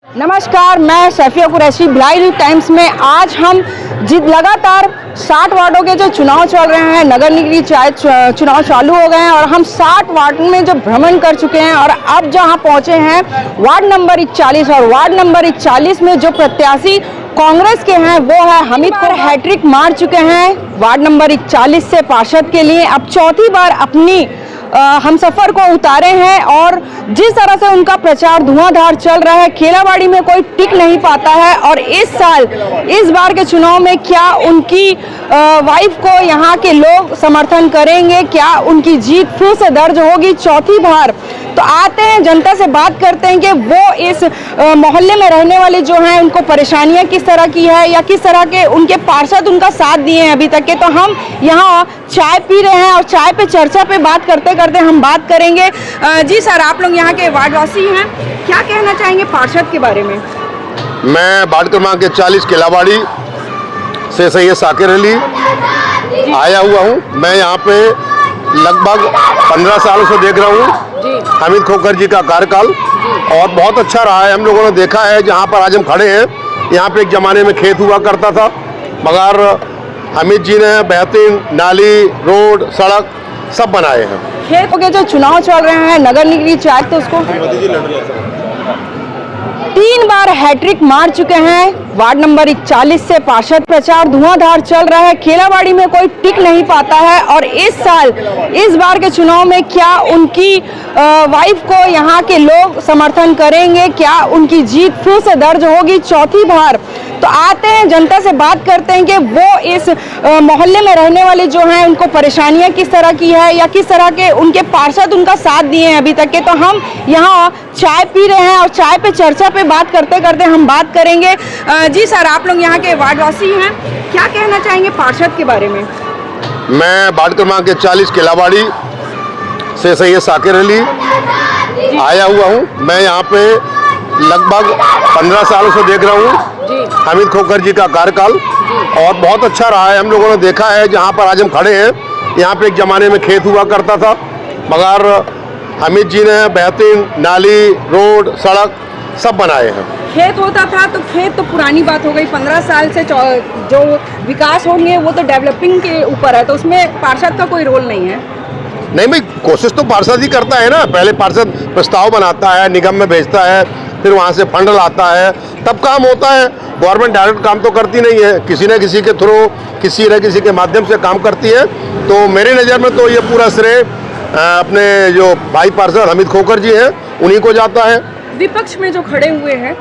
नमस्कार, मैं सफिया कुरैशी भिलाई टाइम्स में। आज हम लगातार 60 वार्डों के जो चुनाव चल रहे हैं, नगर निगम चुनाव चालू हो गए हैं और हम 60 वार्ड में जो भ्रमण कर चुके हैं और अब जहां पहुंचे हैं वार्ड नंबर 41। और वार्ड नंबर 41 में जो प्रत्याशी कांग्रेस के हैं वो है हमीद को हैट्रिक मार चुके हैं वार्ड नंबर 41 से पार्षद के लिए। अब चौथी बार अपनी हम सफर को उतारे हैं और जिस तरह से उनका प्रचार धुआंधार चल रहा है, खेलावाड़ी में कोई टिक नहीं पाता है। और इस बार के चुनाव में क्या उनकी वाइफ को यहाँ के लोग समर्थन करेंगे, क्या उनकी जीत फिर से दर्ज होगी चौथी बार? तो आते हैं, जनता से बात करते हैं कि वो इस मोहल्ले में रहने वाले जो हैं उनको परेशानियां किस तरह की है या किस तरह के उनके पार्षद उनका साथ दिए हैं अभी तक के। तो हम यहाँ चाय पी रहे हैं और चाय पे चर्चा पे बात करते करते हम बात करेंगे। जी सर, आप लोग यहाँ के वार्डवासी हैं, क्या कहना चाहेंगे पार्षद के बारे में? मैं वार्ड क्रमांक 40 केलावाड़ी से सैयद साकिर अली आया हुआ हूँ। मैं यहाँ पे लगभग 15 सालों से देख रहा हूँ हमीद खोखर जी का कार्यकाल और बहुत अच्छा रहा है। हम लोगों ने देखा है जहाँ पर आज हम खड़े हैं, यहाँ पे एक ज़माने में खेत हुआ करता था, मगर हमीद जी ने बेहतरीन नाली, रोड, सड़क सब बनाए हैं। खेत के जो चुनाव चल रहे हैं, नगर निगम चाहे तो उसको 3 बार हैट्रिक मार चुके हैं वार्ड नंबर 41 से पार्षद। प्रचार धुआंधार चल रहा है, खेलावाड़ी में कोई टिक नहीं पाता है। और इस बार के चुनाव में क्या उनकी वाइफ को यहाँ के लोग समर्थन करेंगे, क्या उनकी जीत फिर से दर्ज होगी चौथी बार? तो आते हैं, जनता से बात करते हैं कि वो इस मोहल्ले में रहने वाले जो हैं उनको परेशानियां किस तरह की है या किस तरह के उनके पार्षद उनका साथ दिए हैं अभी तक के। तो हम यहाँ चाय पी रहे हैं और चाय पे चर्चा पे बात करते करते हम बात करेंगे। जी सर, आप लोग यहाँ के वार्डवासी हैं, क्या कहना चाहेंगे पार्षद के बारे में? मैं वार्ड क्रमांक 40 केलावाड़ी से सैयद साकिर अली आया हुआ हूँ। मैं यहाँ पे लगभग 15 सालों से देख रहा हूँ हमीद खोखर जी का कार्यकाल और बहुत अच्छा रहा है। हम लोगों ने देखा है जहाँ पर आज हम खड़े हैं, यहाँ पे एक ज़माने में खेत हुआ करता था, मगर हमीद जी ने बेहतरीन नाली, रोड, सड़क सब बनाए हैं। खेत होता था तो खेत तो पुरानी बात हो गई, 15 साल से जो विकास होंगे वो तो डेवलपिंग के ऊपर है, तो उसमें पार्षद का कोई रोल नहीं है। नहीं भाई, कोशिश तो पार्षद ही करता है ना। पहले पार्षद प्रस्ताव बनाता है, निगम में भेजता है, फिर वहाँ से फंड लाता है, तब काम होता है। गवर्नमेंट डायरेक्ट काम तो करती नहीं है, किसी न किसी के थ्रू, किसी न किसी के माध्यम से काम करती है। तो मेरी नज़र में तो ये पूरा श्रेय अपने जो भाई पार्षद हमीद खोखर जी हैं उन्हीं को जाता है। विपक्ष में जो खड़े हुए हैं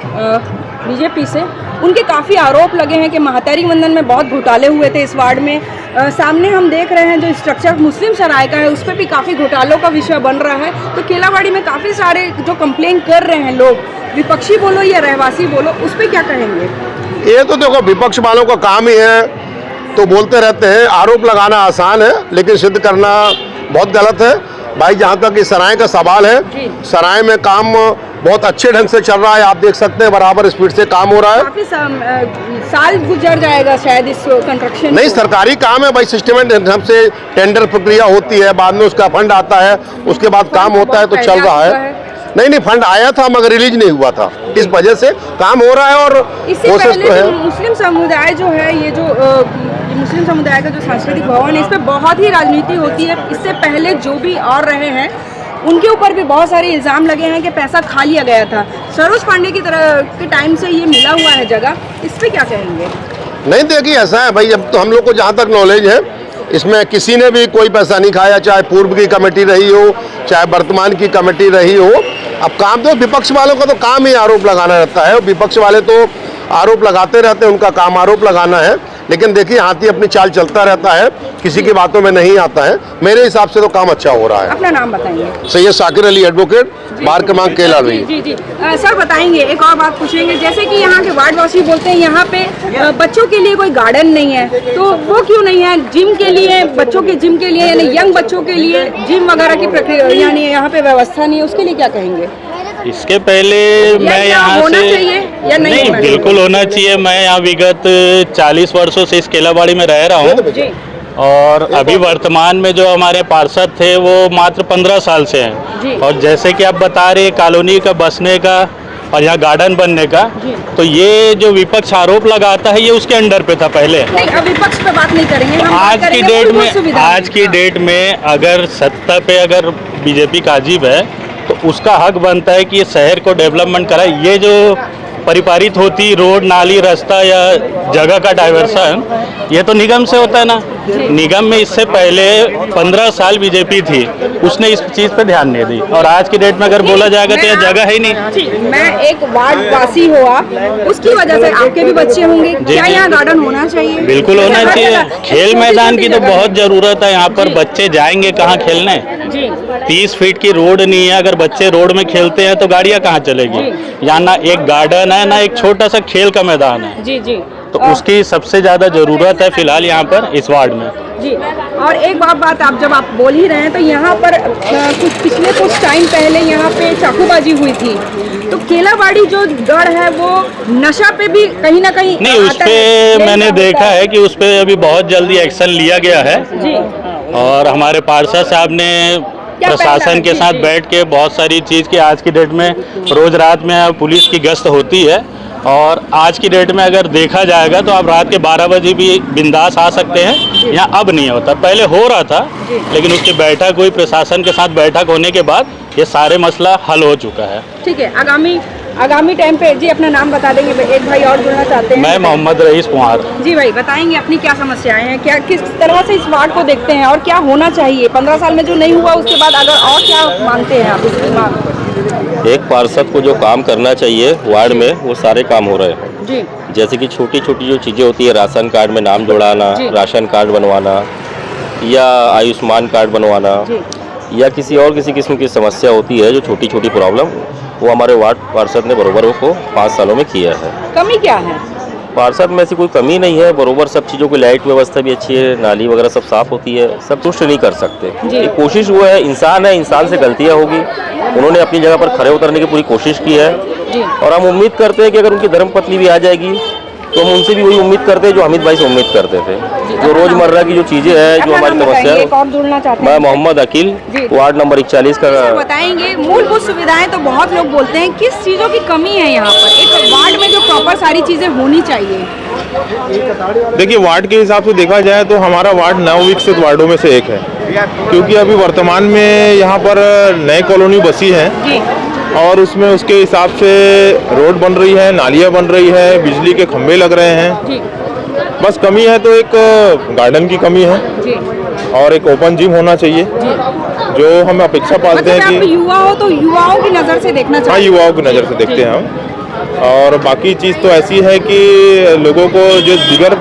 बीजेपी से, उनके काफ़ी आरोप लगे हैं कि महातारी मंदिर में बहुत घोटाले हुए थे इस वार्ड में। सामने हम देख रहे हैं जो स्ट्रक्चर मुस्लिम सराय का है उस पर भी काफ़ी घोटालों का विषय बन रहा है। तो केलावाड़ी में काफ़ी सारे जो कंप्लेन कर रहे हैं लोग, विपक्षी बोलो या रहवासी बोलो, उस पर क्या कहेंगे? ये तो देखो, विपक्ष वालों का काम ही है तो बोलते रहते हैं। आरोप लगाना आसान है लेकिन सिद्ध करना बहुत गलत है भाई। जहाँ तक इस सराय का सवाल है, सराय में काम बहुत अच्छे ढंग से चल रहा है, आप देख सकते हैं बराबर स्पीड से काम हो रहा है। काफी साल गुजर जाएगा शायद इस कंस्ट्रक्शन। नहीं, सरकारी काम है भाई, सिस्टमेटिक ढंग से टेंडर प्रक्रिया होती है, बाद में उसका फंड आता है, उसके बाद काम होता है, तो चल रहा है। नहीं, फंड आया था मगर रिलीज नहीं हुआ था, इस वजह से काम हो रहा है। और कोशिश तो है। मुस्लिम समुदाय जो है, ये जो मुस्लिम समुदाय का जो सांस्कृतिक भवन है, इस पर बहुत ही राजनीति होती है। इससे पहले जो भी और रहे हैं उनके ऊपर भी बहुत सारे इल्ज़ाम लगे हैं कि पैसा खा लिया गया था। सरोज पांडे की तरह के टाइम से ये मिला हुआ है जगह, इस पर क्या कहेंगे? नहीं, देखिए ऐसा है भाई, अब तो हम लोग को जहाँ तक नॉलेज है इसमें किसी ने भी कोई पैसा नहीं खाया, चाहे पूर्व की कमेटी रही हो, चाहे वर्तमान की कमेटी रही हो। अब काम तो विपक्ष वालों का तो काम ही आरोप लगाना रहता है, विपक्ष वाले तो आरोप लगाते रहते हैं, उनका काम आरोप लगाना है। लेकिन देखिए, हाथी अपनी चाल चलता रहता है, किसी की बातों में नहीं आता है। मेरे हिसाब से तो काम अच्छा हो रहा है। अपना नाम बताइए। सैयद साकिर अली, एडवोकेट, वार्ड क्रमांक केलावाड़ी। जी। सर बताएंगे, एक और बात पूछेंगे, जैसे कि यहाँ के वार्डवासी बोलते हैं यहाँ पे बच्चों के लिए कोई गार्डन नहीं है, तो वो क्यों नहीं है? जिम के लिए, बच्चों के जिम के लिए, यानी यंग बच्चों के लिए जिम वगैरह की प्रक्रिया यानी यहाँ पे व्यवस्था नहीं है, उसके लिए क्या कहेंगे? इसके पहले मैं यहाँ से या नहीं, बिल्कुल होना चाहिए। मैं यहाँ विगत 40 वर्षों से इस केलावाड़ी में रह रहा हूँ और अभी वर्तमान में जो हमारे पार्षद थे वो मात्र 15 साल से हैं। और जैसे कि आप बता रहे, कॉलोनी का बसने का और यहाँ गार्डन बनने का, तो ये जो विपक्ष आरोप लगाता है ये उसके अंडर पे था पहले। नहीं, अब विपक्ष पे बात नहीं करेंगे, हम बात आज की करेंगे डेट मूलभूत सुविधाओं की। आज की डेट में अगर सत्ता पे अगर बीजेपी काजिब है तो उसका हक बनता है कि ये शहर को डेवलपमेंट कराए। ये जो परिपालित होती रोड, नाली, रास्ता या जगह का डाइवर्सन, ये तो निगम से होता है ना। निगम में इससे पहले 15 साल बीजेपी थी, उसने इस चीज़ पे ध्यान नहीं दी। और आज की डेट में अगर बोला जाएगा तो ये जगह है ही नहीं। मैं एक वार्ड वासी हुआ, उसकी वजह से आपके भी बच्चे होंगे, क्या यहाँ गार्डन होना चाहिए? बिल्कुल होना चाहिए। खेल मैदान की तो बहुत ज़रूरत है। यहाँ पर बच्चे जाएंगे कहाँ खेलने? 30 फीट की रोड नहीं है, अगर बच्चे रोड में खेलते हैं तो गाड़ियाँ कहाँ चलेगी? यहाँ ना एक गार्डन है, ना एक छोटा सा खेल का मैदान है। जी जी। तो उसकी सबसे ज़्यादा ज़रूरत है फिलहाल यहाँ पर इस वार्ड में। जी, और एक बात आप जब आप बोल ही रहे हैं तो यहाँ पर कुछ टाइम पहले यहाँ पे चाकूबाजी हुई थी, तो केलावाड़ी जो गढ़ है वो नशा पे भी कहीं ना कहीं नहीं, उस पे मैंने देखा है कि उस पे अभी बहुत जल्दी एक्शन लिया गया है जी। और हमारे पार्षद साहब ने प्रशासन के साथ बैठ के बहुत सारी चीज़ की, आज की डेट में रोज़ रात में पुलिस की गश्त होती है और आज की डेट में अगर देखा जाएगा तो आप रात के 12 बजे भी बिंदास आ सकते हैं। यहाँ अब नहीं होता, पहले हो रहा था, लेकिन उसकी बैठक हुई, प्रशासन के साथ बैठक होने के बाद ये सारे मसला हल हो चुका है। ठीक है, आगामी टाइम पे जी अपना नाम बता देंगे। एक भाई और जुड़ना चाहते हैं। मैं मोहम्मद रईस कुमार। जी भाई, बताएंगे अपनी क्या समस्याएं हैं, क्या किस तरह से इस वार्ड को देखते हैं और क्या होना चाहिए? 15 साल में जो नहीं हुआ उसके बाद अगर और क्या मानते हैं आप इसकी मांग? एक पार्षद को जो काम करना चाहिए वार्ड में वो सारे काम हो रहे हैं जी। जैसे कि छोटी छोटी जो चीज़ें होती है, राशन कार्ड में नाम जोड़ाना, राशन कार्ड बनवाना या आयुष्मान कार्ड बनवाना या किसी किस्म की समस्या होती है जो छोटी छोटी प्रॉब्लम, वो हमारे वार्ड पार्षद ने बरोबर को 5 सालों में किया है। कमी क्या है? पार्षद में ऐसी कोई कमी नहीं है, बरोबर सब चीज़ों की लाइट व्यवस्था भी अच्छी है, नाली वगैरह सब साफ होती है, सब तुष्ट नहीं कर सकते। ये कोशिश वो है, इंसान से गलतियाँ होगी, उन्होंने अपनी जगह पर खड़े उतरने की पूरी कोशिश की है और हम उम्मीद करते हैं कि अगर उनकी धर्मपत्नी भी आ जाएगी तो हम उनसे भी वही उम्मीद करते हैं जो हमीद भाई से उम्मीद करते थे। जो रोजमर्रा की जो चीज़ें हैं, जो हमारी समस्या है। मैं मोहम्मद अकील, वार्ड नंबर 41 का। बताएंगे मूलभूत सुविधाएं तो बहुत लोग बोलते हैं, किस चीज़ों की कमी है यहाँ पर एक वार्ड में जो प्रॉपर सारी चीज़ें होनी चाहिए? देखिए, वार्ड के हिसाब से देखा जाए तो हमारा वार्ड नवविकसित वार्डों में से एक है, क्योंकि अभी वर्तमान में यहाँ पर नई कॉलोनी बसी है और उसमें उसके हिसाब से रोड बन रही है, नालियाँ बन रही है, बिजली के खंभे लग रहे हैं। बस कमी है तो एक गार्डन की कमी है और एक ओपन जिम होना चाहिए, जो हम अपेक्षा पालते हैं कि युवा हो तो युवाओं की नज़र से देखना चाहिए। हाँ, युवाओं की नज़र से देखते हैं हम। और बाकी चीज़ तो ऐसी है कि लोगों को जो दीगर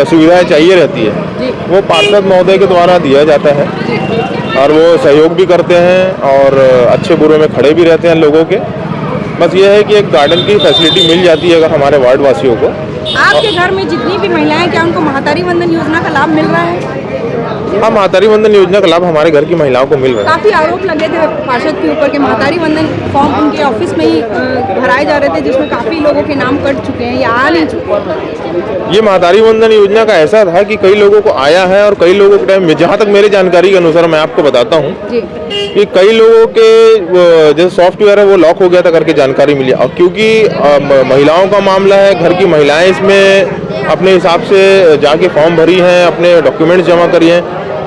सुविधाएं चाहिए रहती है वो पार्षद महोदय के द्वारा दिया जाता है और वो सहयोग भी करते हैं और अच्छे बुरे में खड़े भी रहते हैं लोगों के। बस ये है कि एक गार्डन की फैसिलिटी मिल जाती है अगर हमारे वार्ड वासियों को। आपके घर में जितनी भी महिलाएं, क्या उनको महातारी वंदन योजना का लाभ मिल रहा है? हाँ, महातारी वंदन योजना का लाभ हमारे घर की महिलाओं को मिल रहा है। काफी आरोप लगे थे पार्षद के ऊपर के महातारी वंदन फॉर्म उनके ऑफिस में ही भराए जा रहे थे, जिसमें काफी लोगों के नाम कट चुके हैं या आ नहीं चुके। ये महातारी वंदन योजना का ऐसा था कि कई लोगों को आया है और कई लोगों के टाइम में, जहाँ तक मेरी जानकारी के अनुसार मैं आपको बताता हूँ कि कई लोगों के जो सॉफ्टवेयर है वो लॉक हो गया था करके जानकारी मिली। और क्योंकि महिलाओं का मामला है, घर की महिलाएं इसमें अपने हिसाब से जाके फॉर्म भरी हैं, अपने डॉक्यूमेंट्स जमा करी हैं,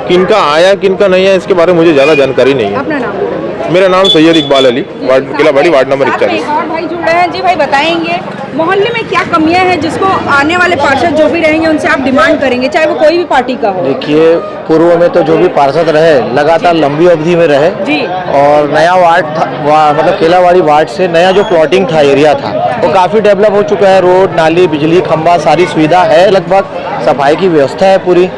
किनका आया किनका नहीं है इसके बारे में मुझे ज़्यादा जानकारी नहीं है। अपना नाम? मेरा नाम Syed Iqbal Ali, ward Kelawadi, ward number 41। और भाई जुड़ रहे हैं। जी भाई, बताएंगे मोहल्ले में क्या कमियां हैं जिसको आने वाले पार्षद जो भी रहेंगे उनसे आप डिमांड करेंगे, चाहे वो कोई भी पार्टी का हो? देखिए, पूर्व में तो जो भी पार्षद रहे लगातार लंबी अवधि में रहे जी, और नया वार्ड था, मतलब केलावाड़ी वार्ड से नया जो प्लॉटिंग था, एरिया था, वो काफ़ी डेवलप हो चुका है। रोड, नाली, बिजली, खंभा, सारी सुविधा है, लगभग सफाई की व्यवस्था है पूरी।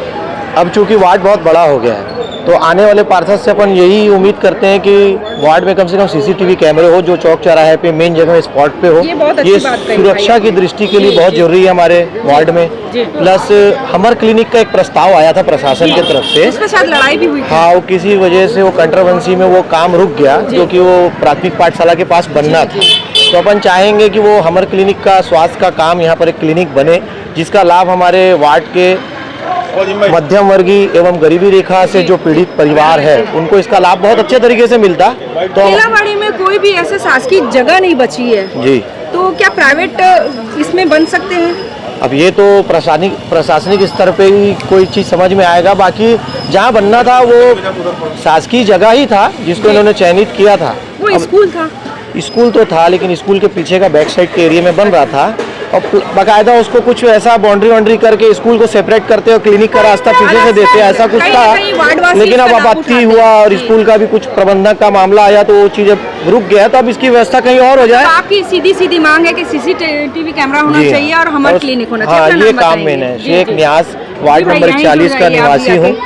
अब चूंकि वार्ड बहुत बड़ा हो गया है तो आने वाले पार्षद से अपन यही उम्मीद करते हैं कि वार्ड में कम से कम सीसीटीवी कैमरे हो, जो चौक चौराहे पे मेन जगह स्पॉट पे हो। ये सुरक्षा की दृष्टि के लिए बहुत जरूरी है हमारे वार्ड में। प्लस हमर क्लिनिक का एक प्रस्ताव आया था प्रशासन की तरफ से, उसके साथ लड़ाई भी हुई। हाँ, वो किसी वजह से वो कंट्रोवर्सी में वो काम रुक गया, क्योंकि वो प्राथमिक पाठशाला के पास बनना था। तो अपन चाहेंगे कि वो हमर क्लिनिक का स्वास्थ्य का काम यहाँ पर एक क्लिनिक बने, जिसका लाभ हमारे वार्ड के मध्यम वर्गीय एवं गरीबी रेखा से जो पीड़ित परिवार है उनको इसका लाभ बहुत अच्छे तरीके से मिलता। तो केलावाड़ी में कोई भी ऐसे शासकीय जगह नहीं बची है, जी, तो क्या प्राइवेट इसमें बन सकते हैं? अब ये तो प्रशासनिक स्तर पे ही कोई चीज़ समझ में आएगा। बाकी जहाँ बनना था वो शासकीय जगह ही था जिसको इन्होंने चयनित किया था। वो स्कूल था, स्कूल तो था, लेकिन स्कूल के पीछे का बैक साइड के एरिया में बन रहा था और बाकायदा उसको कुछ ऐसा बाउंड्री करके स्कूल को सेपरेट करते और क्लिनिक का रास्ता पीछे से देते, ऐसा कुछ था। लेकिन अब आपत्ति हुआ और स्कूल का भी कुछ प्रबंधक का मामला आया तो वो चीज़ रुक गया। तो अब इसकी व्यवस्था कहीं और हो जाए। आपकी सीधी मांग है कि सीसीटीवी कैमरा होना चाहिए और हमारा क्लिनिक होना चाहिए। हाँ, ये काम मैंने शेख न्यास वार्ड नंबर 41 का निवासी हूँ।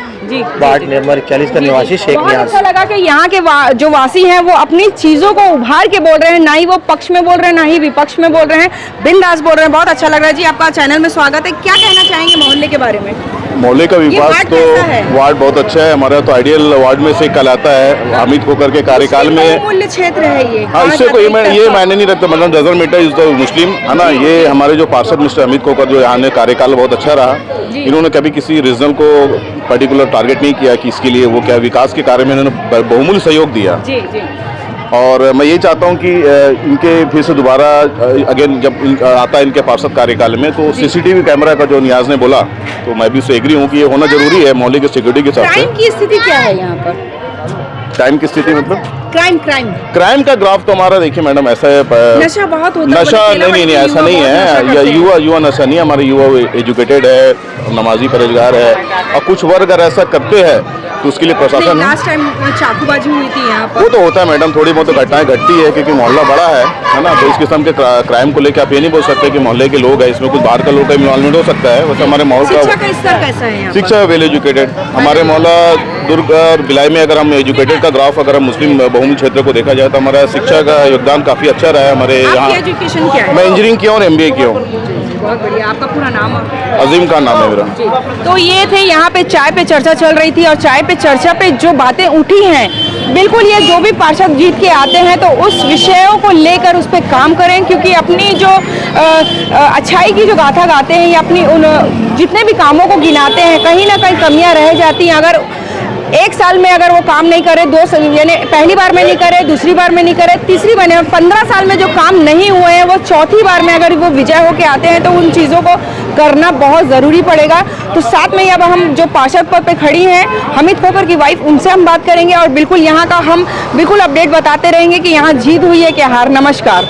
वार्ड नंबर 41 का निवासी शेख बहुत न्यास। अच्छा लगा कि यहाँ के जो वासी हैं वो अपनी चीजों को उभार के बोल रहे हैं, ना ही वो पक्ष में बोल रहे हैं ना ही विपक्ष में बोल रहे हैं, बिंदास बोल रहे हैं। बहुत अच्छा लग रहा है जी। आपका चैनल में स्वागत है। क्या कहना चाहेंगे मोहल्ले के बारे में? मोहल्ले का विकास वार्ड तो कैसा है? वार्ड बहुत अच्छा है हमारा, तो आइडियल वार्ड में से कहलाता है हामिद खोकर के कार्यकाल में। मूल्य क्षेत्र है ये। हाँ, इससे कोई ये मायने नहीं रखता, मतलब doesn't matter is the Muslim, है ना। ये हमारे जो पार्षद मिस्टर हामिद खोकर जो यहाँ ने कार्यकाल बहुत अच्छा रहा, इन्होंने कभी किसी रीजनल को पर्टिकुलर टारगेट नहीं किया कि इसके लिए वो क्या विकास के कार्य में इन्होंने बहुमूल्य सहयोग दिया। जी जी। और मैं ये चाहता हूँ कि इनके फिर से दोबारा अगेन जब आता है इनके पार्षद कार्यकाल में, तो सीसीटीवी कैमरा का जो नियाज ने बोला, तो मैं भी उससे एग्री हूँ कि ये होना जरूरी है मोहल्ले की सिक्योरिटी के हिसाब से। क्राइम की स्थिति क्या है यहाँ पर? टाइम की स्थिति मतलब क्राइम का ग्राफ तो हमारा देखिए मैडम ऐसा है, नशा बहुत होता है। नशा नहीं ऐसा नहीं है। युवा नशा नहीं है, हमारे युवा एजुकेटेड है, नमाजी परहेजगार है, और कुछ वर्ग अगर ऐसा करते हैं तो उसके लिए प्रशासन। लास्ट टाइम चाकूबाजी हुई थी यहाँ पर। वो तो होता है मैडम, थोड़ी बहुत घटनाएं घटती है क्योंकि मोहल्ला बड़ा है ना। तो इस किस्म के क्राइम को लेकर आप ये नहीं बोल सकते कि मोहल्ले के लोग हैं, इसमें कुछ बाहर का लोग का इन्वॉल्वमेंट हो सकता है। वैसे हमारे मोहल्ला शिक्षा का स्तर कैसा है यहाँ पर? शिक्षा वेल एजुकेटेड हमारे मोहल्ला दुर्ग और भिलाई में। अगर हम एजुकेटेड का ग्राफ अगर हम मुस्लिम बहुमूल्य क्षेत्र को देखा जाए तो हमारा शिक्षा का योगदान काफी अच्छा रहा है हमारे यहाँ। एजुकेशन क्या है? मैं इंजीनियरिंग किया और MBA किया हूँ। बहुत बढ़िया। आपका पूरा नाम? अजीम खान नाम है मेरा। तो ये थे यहाँ पे चाय पे चर्चा चल रही थी, और चाय पे चर्चा पे जो बातें उठी हैं, बिल्कुल ये जो भी पार्षद जीत के आते हैं तो उस विषयों को लेकर उस पर काम करें, क्योंकि अपनी जो अच्छाई की जो गाथा गाते हैं या अपनी उन जितने भी कामों को गिनाते हैं, कहीं ना कहीं कमियां रह जाती हैं। अगर एक साल में अगर वो काम नहीं करे, यानी पहली बार में नहीं करे, दूसरी बार में नहीं करे, तीसरी बार में, 15 साल में जो काम नहीं हुए हैं वो चौथी बार में अगर वो विजय होके आते हैं तो उन चीज़ों को करना बहुत ज़रूरी पड़ेगा। तो साथ में अब हम जो पार्षद पद पे खड़ी हैं हामिद खोकर की वाइफ, उनसे हम बात करेंगे और बिल्कुल यहाँ का हम बिल्कुल अपडेट बताते रहेंगे कि यहाँ जीत हुई है क्या हार। नमस्कार।